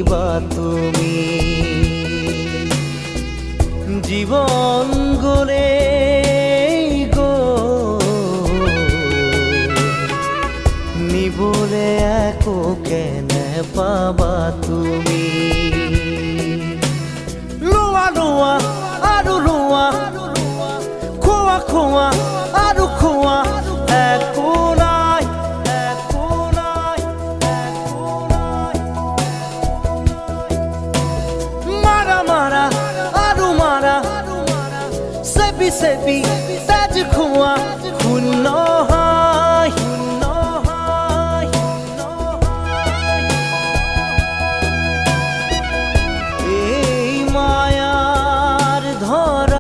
বা তুমি জীবন গলে গো নিবলে একো কেনে পাবা তুমি লোয়া লোয়া আৰু লোয়া খোৱা খোৱা আৰু খোৱা একো নাই একো নাই একো নাই মাৰা মাৰা আৰু মাৰা চেপি চেপি তেজ খোৱা শূন্য